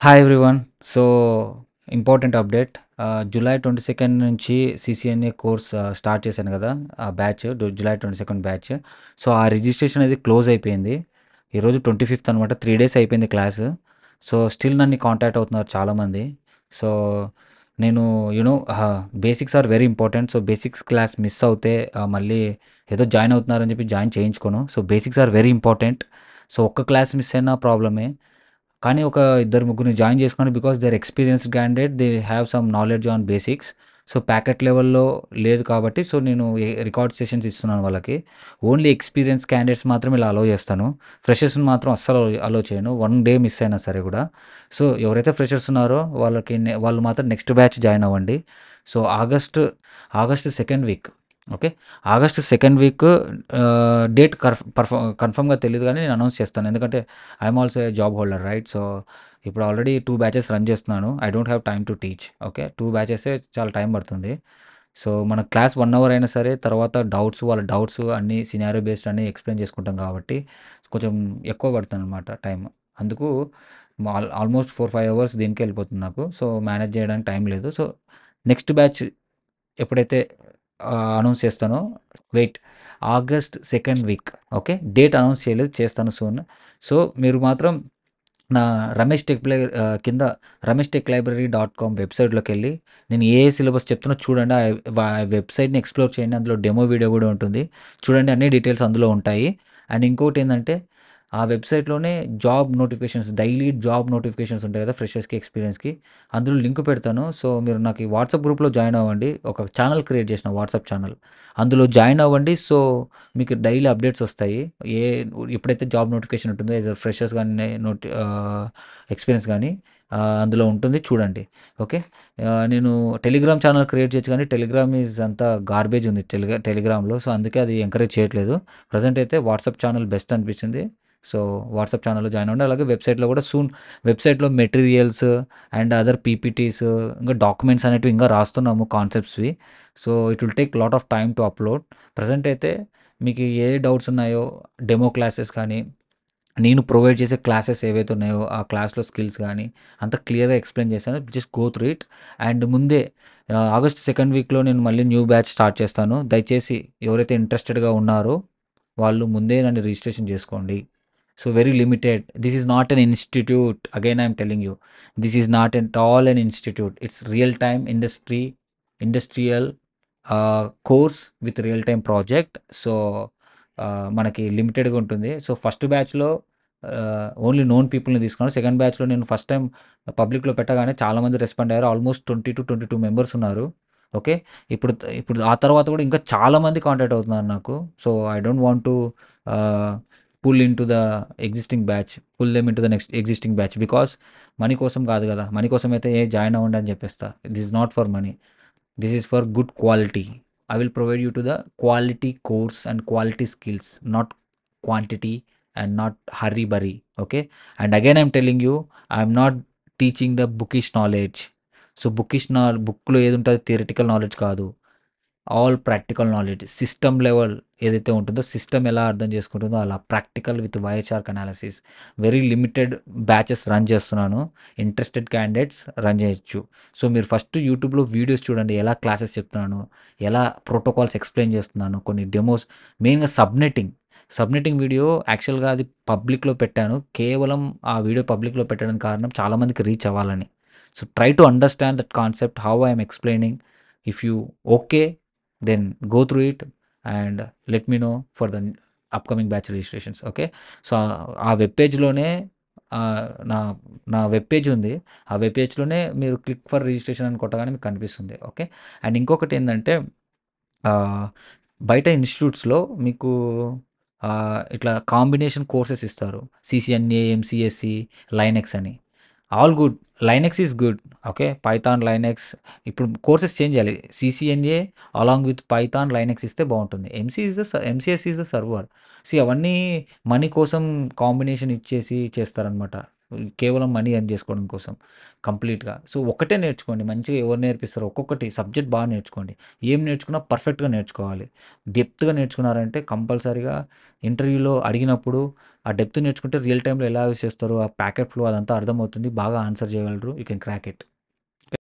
Hi everyone. So, important update. July 22 నుంచి CCNA course start చేశాను కదా! ఆ బ్యాచ్ జూలై 22 బ్యాచ్. సో, ఆ రిజిస్ట్రేషన్ అనేది క్లోజ్ అయిపోయింది. ఈరోజు 25థ్ అనమాట. 3 డేస్ అయిపోయింది క్లాస్. సో, స్టిల్ నన్ను కాంటాక్ట్ అవుతున్నారు చాలామంది. సో, నేను basics are very important. So, basics class miss అవుతే మళ్ళీ ఏదో జాయిన్ అవుతున్నారని చెప్పి జాయిన్ చేయించుకోను. So, basics are very important. So, ఒక్క క్లాస్ మిస్ అయినా ప్రాబ్లమే. కానీ ఒక ఇద్దరు ముగ్గురిని జాయిన్ చేసుకున్నాను. Because they are experienced candidate, they have some knowledge on basics. So packet లెవెల్లో లేదు కాబట్టి సో నేను రికార్డ్ సెషన్స్ ఇస్తున్నాను వాళ్ళకి. ఓన్లీ ఎక్స్పీరియన్స్ క్యాండిడేట్స్ మాత్రం ఇలా అలో చేస్తాను. ఫ్రెషర్స్ని మాత్రం అస్సలు అలో చేయను, వన్ డే మిస్ అయినా సరే కూడా. సో ఎవరైతే ఫ్రెషర్స్ ఉన్నారో వాళ్ళకి వాళ్ళు మాత్రం నెక్స్ట్ బ్యాచ్ జాయిన్ అవ్వండి. So August second week. Okay, August second week date కన్ఫర్మ్గా తెలియదు కానీ నేను అనౌన్స్ చేస్తాను. ఎందుకంటే I'm also a job holder, right? So ఇప్పుడు ఆల్రెడీ 2 బ్యాచెస్ రన్ చేస్తున్నాను. I don't have time to teach. Okay, 2 బ్యాచెసే చాలా టైం పడుతుంది. సో మన క్లాస్ 1 అవర్ అయినా సరే తర్వాత వాళ్ళ డౌట్స్ అన్నీ సినారియో బేస్డ్ అన్నీ ఎక్స్ప్లెయిన్ చేసుకుంటాం కాబట్టి కొంచెం ఎక్కువ పడుతుంది అనమాట టైం. అందుకు ఆల్మోస్ట్ 4-5 అవర్స్ దీనికి వెళ్ళిపోతుంది నాకు. సో మేనేజ్ చేయడానికి టైం లేదు. సో నెక్స్ట్ బ్యాచ్ ఎప్పుడైతే అనౌన్స్ చేస్తానో, wait, August second week. Okay, date announce చేయలేదు, చేస్తాను సూన్. సో మీరు మాత్రం నా కింద రమేష్ టెక్ లైబ్రరీ.com వెబ్సైట్లోకి వెళ్ళి నేను ఏ సిలబస్ చెప్తున్నా చూడండి. ఆ వెబ్సైట్ని ఎక్స్ప్లోర్ చేయండి. అందులో డెమో వీడియో కూడా ఉంటుంది, చూడండి. అన్ని డీటెయిల్స్ అందులో ఉంటాయి. అండ్ ఇంకోటి ఏంటంటే ఆ వెబ్సైట్లోనే job notifications, daily job notifications ఉంటాయి కదా ఫ్రెషర్స్కి, ఎక్స్పీరియన్స్కి. అందులో లింక్ పెడతాను. సో మీరు నాకు ఈ వాట్సాప్ గ్రూప్లో జాయిన్ అవ్వండి. ఒక ఛానల్ క్రియేట్ చేసిన వాట్సాప్ ఛానల్, అందులో జాయిన్ అవ్వండి. సో మీకు డైలీ అప్డేట్స్ వస్తాయి. ఏ ఎప్పుడైతే జాబ్ నోటిఫికేషన్ ఉంటుందో ఏదో ఫ్రెషర్స్ కానీ ఎక్స్పీరియన్స్ కానీ అందులో ఉంటుంది, చూడండి. ఓకే, నేను టెలిగ్రామ్ ఛానల్ క్రియేట్ చేయొచ్చు కానీ టెలిగ్రామ్ ఈజ్ అంతా గార్బేజ్ ఉంది టెలిగ్రామ్లో. సో అందుకే అది ఎంకరేజ్ చేయట్లేదు. ప్రజెంట్ అయితే వాట్సాప్ ఛానల్ బెస్ట్ అనిపించింది. సో వాట్సాప్ ఛానల్లో జాయిన్ అవ్వండి. అలాగే వెబ్సైట్లో కూడా సూన్, వెబ్సైట్లో మెటీరియల్స్ అండ్ అదర్ పీపీటీస్, ఇంకా డాక్యుమెంట్స్ అనేటివి ఇంకా రాస్తున్నాము, కాన్సెప్ట్స్వి. So it will take lot of time to upload. Present అయితే మీకు ఏ డౌట్స్ ఉన్నాయో, డెమో క్లాసెస్ కానీ, నేను ప్రొవైడ్ చేసే క్లాసెస్ ఏవైతే ఉన్నాయో ఆ క్లాస్లో స్కిల్స్ కానీ అంత క్లియర్గా ఎక్స్ప్లెయిన్ చేశాను. Just go through it. And ముందే ఆగస్ట్ సెకండ్ వీక్లో నేను మళ్ళీ న్యూ బ్యాచ్ స్టార్ట్ చేస్తాను. దయచేసి ఎవరైతే ఇంట్రెస్టెడ్గా ఉన్నారో వాళ్ళు ముందే నన్ను రిజిస్ట్రేషన్ చేసుకోండి. So very limited. This is not an institute, again I'm telling you, this is not at all an institute. It's real time industrial course with real time project. So మనకి లిమిటెడ్గా ఉంటుంది. సో ఫస్ట్ బ్యాచ్లో only known పీపుల్ని తీసుకున్నాను. Second బ్యాచ్లో నేను first time పబ్లిక్లో పెట్టగానే చాలామంది రెస్పాండ్ అయ్యారు. ఆల్మోస్ట్ 20 to 22 మెంబర్స్ ఉన్నారు. ఓకే, ఇప్పుడు ఇప్పుడు ఆ తర్వాత కూడా ఇంకా చాలామంది కాంటాక్ట్ అవుతున్నారు నాకు. So I don't want to pull in to the pull them in to the next existing batch. Because money కోసం కాదు కదా, మనీ కోసం అయితే జాయిన్ అవ్వండి అని చెప్పేస్తా. This is not for money, this is for good quality. I will provide you to the quality course and quality skills, not quantity and not hurry burry. Okay, and again I'm telling you, I'm not teaching the bookish knowledge. So బుక్లో ఏది ఉంటుంది theoretical knowledge కాదు, all practical knowledge. System level ఏదైతే ఉంటుందో, system ఎలా అర్థం చేసుకుంటుందో అలా practical with YHR analysis. Very limited batches run చేస్తున్నాను. ఇంట్రెస్టెడ్ క్యాండిడేట్స్ రన్ చేయొచ్చు. సో మీరు ఫస్ట్ యూట్యూబ్లో వీడియోస్ చూడండి, ఎలా క్లాసెస్ చెప్తున్నాను, ఎలా ప్రోటోకాల్స్ ఎక్స్ప్లెయిన్ చేస్తున్నాను, కొన్ని డెమోస్. మెయిన్గా సబ్నెటింగ్ వీడియో యాక్చువల్గా అది పబ్లిక్లో పెట్టాను. కేవలం ఆ వీడియో పబ్లిక్లో పెట్టడానికి కారణం చాలామందికి రీచ్ అవ్వాలని. So try to understand that concept, how I'm explaining. If you okay, then go through it and let me know for the upcoming batch registrations. Okay, so ఆ వెబ్ పేజ్లోనే నా నా వెబ్ పేజ్ ఉంది. ఆ web పేజ్లోనే మీరు click for registration అని కొట్టగానే మీకు కనిపిస్తుంది. ఓకే, అండ్ ఇంకొకటి ఏంటంటే బయట ఇన్స్టిట్యూట్స్లో మీకు ఇట్లా కాంబినేషన్ కోర్సెస్ ఇస్తారు. సిసిఎన్ఏ, ఎంసిఎస్సి, లైనెక్స్ అని. All good, Linux is good. Okay, Python, Linux. ఇప్పుడు కోర్సెస్ చేంజ్ చేయాలి. CCNA along with Python, Linux ఇస్తే బాగుంటుంది. ఎంసిఎస్ ఈజ్ ద సర్వర్. అవన్నీ మనీ కోసం కాంబినేషన్ ఇచ్చేసి చేస్తారనమాట. కేవలం మనీ ఎర్న్ చేసుకోవడం కోసం కంప్లీట్‌గా. సో, ఒకటే నేర్చుకోండి. మంచిగా ఎవరు నేర్పిస్తారో ఒక్కొక్కటి సబ్జెక్ట్ బాగా నేర్చుకోండి. ఏం నేర్చుకున్నా పర్ఫెక్ట్‌గా నేర్చుకోవాలి. డెప్త్‌గా నేర్చుకున్నారంటే కంపల్సరీగా ఇంటర్వ్యూలో అడిగినప్పుడు ఆ డెప్త్ నేర్చుకుంటే రియల్ టైమ్‌లో ఎలా యూజ్ చేస్తారో ఆ ప్యాకెట్ ఫ్లో అదంతా అర్థమవుతుంది. బాగా ఆన్సర్ చేయగలరు. You can crack it.